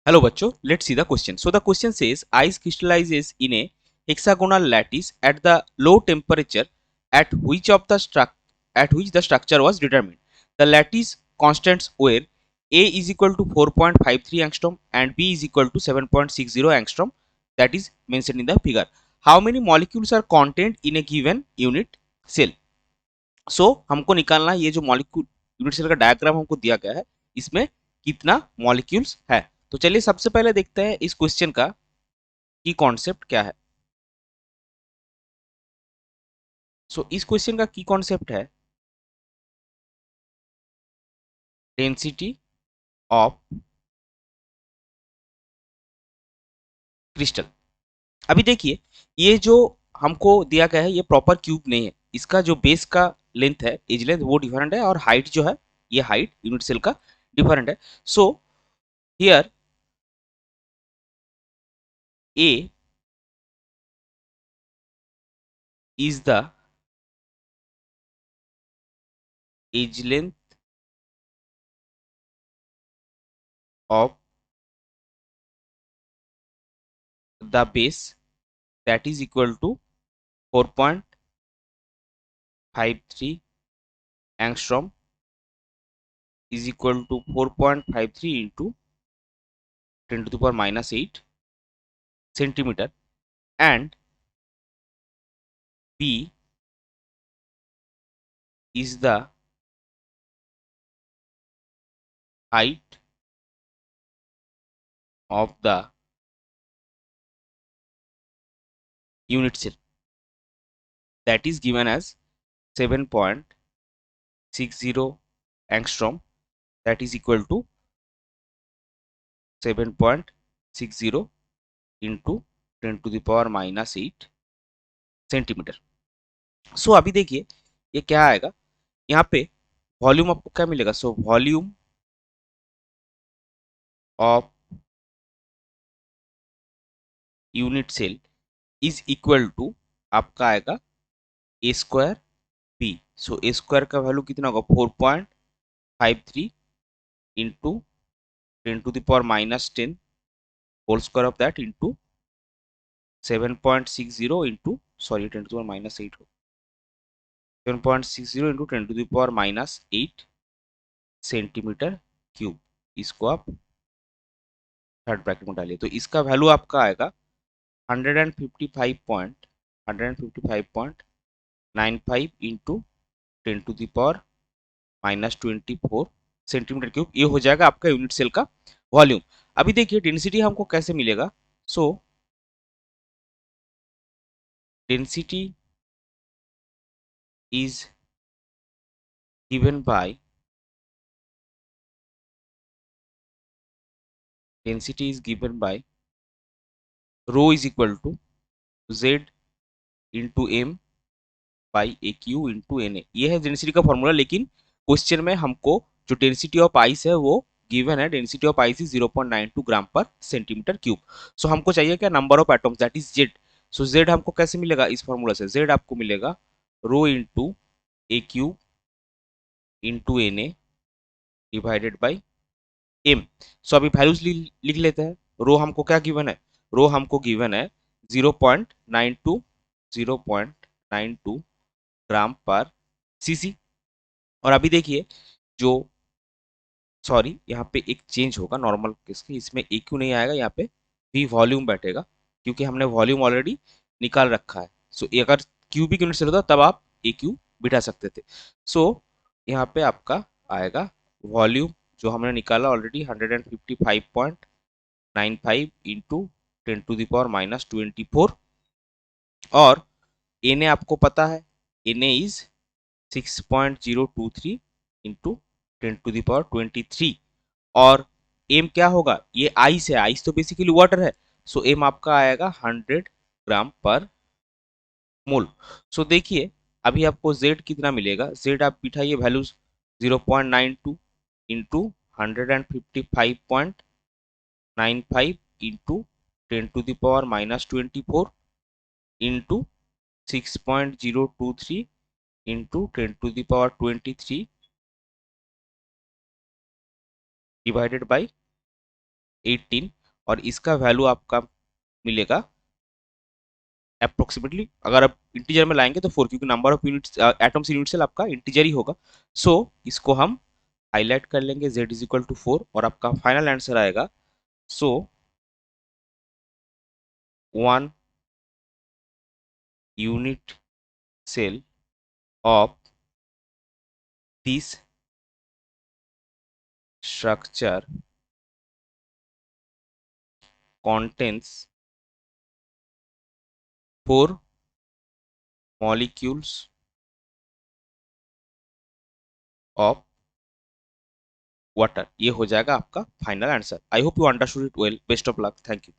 Hello bachcho, let's see the question. So the question says ice crystallizes in a hexagonal lattice at the low temperature at which the structure was determined. The lattice constants were A is equal to 4.53 angstrom and B is equal to 7.60 angstrom, that is mentioned in the figure. How many molecules are contained in a given unit cell? So हमको निकालना है ये जो molecule unit cell का diagram हमको दिया गया है इसमें कितना मॉलिक्यूल्स है। तो चलिए सबसे पहले देखते हैं इस क्वेश्चन का की कॉन्सेप्ट क्या है। सो इस क्वेश्चन का की कॉन्सेप्ट है डेंसिटी ऑफ क्रिस्टल। अभी देखिए ये जो हमको दिया गया है ये प्रॉपर क्यूब नहीं है, इसका जो बेस का लेंथ है एज लेंथ वो डिफरेंट है और हाइट जो है ये हाइट यूनिट सेल का डिफरेंट है। So here A is the edge length of the base that is equal to 4.53 angstrom is equal to 4.53 into 10 to the power minus 8 centimeter, and B is the height of the unit cell, that is given as 7.60 angstrom, that is equal to 7.60 into 10 to the power minus 8 centimetre. So अभी देखिए ये क्या आएगा, यहाँ पे volume आपको क्या मिलेगा। So volume of unit cell is equal to आपका आएगा A square B. So A square का वैल्यू कितना होगा 4.53 into 10 to the power minus 10 whole square of that into 7.60 into sorry 10 to the power minus 8 हो 7.60 into 10 to the power minus 8 centimetre cube. इसको आप third bracket में डालिए तो इसका वैल्यू आपका आएगा 155.95 into 10 to the power minus 24 centimetre cube. ये हो जाएगा आपका यूनिट सेल का वॉल्यूम। अभी देखिए डेंसिटी हमको कैसे मिलेगा। So density is given by rho is equal to Z into M by A cube into N A. ये है डेंसिटी का फॉर्मूला, लेकिन क्वेश्चन में हमको जो डेंसिटी ऑफ आइस है वो गिवन है। Density of ice is 0.92 gram per centimetre cube. So हमको चाहिए क्या number of atoms, that is Z. So Z हमको कैसे मिलेगा इस फॉर्मूला से, जेड आपको मिलेगा rho into a cube into N A divided by M. So अभी वैल्यूज लिख लेते हैं। रो हमको क्या गिवन है, रो हमको गिवन है 0.92 ग्राम पर सीसी। और अभी देखिए जो सॉरी यहाँ पे एक चेंज होगा नॉर्मल केस के, इसमें ए क्यू नहीं आएगा, यहाँ पे वी वॉल्यूम बैठेगा क्योंकि हमने वॉल्यूम ऑलरेडी निकाल रखा है। सो अगर क्यूबिक यूनिट से होता तब आप ए क्यू बिठा सकते थे। सो यहाँ पे आपका आएगा वॉल्यूम जो हमने निकाला already 155.95 into 10 to the power minus 24, और एन ए आपको पता है N A is 6.023 into 10 to the power 23, और एम क्या होगा, ये आइस है, आइस तो बेसिकली वाटर है। सो एम आपका आएगा 100 ग्राम पर मोल। सो देखिए अभी आपको जेड कितना मिलेगा, जेड आप बिठाइए value 0.92 into 155.95 into 10 to the power minus 24 into 6.023 into 10 to the power 23 divided by 18 और इसका वैल्यू आपका मिलेगा अप्रोक्सीमेटली, अगर आप इंटीजर में लाएंगे तो 4, क्योंकि number of units atoms in unit cell आपका इंटीजर ही होगा। सो इसको हम हाईलाइट कर लेंगे, z इज इक्वल टू 4 और आपका फाइनल आंसर आएगा। सो 1 unit cell of this structure contains 4 molecules of water। ये हो जाएगा आपका final answer. I hope you understood it well. Best of luck. Thank you.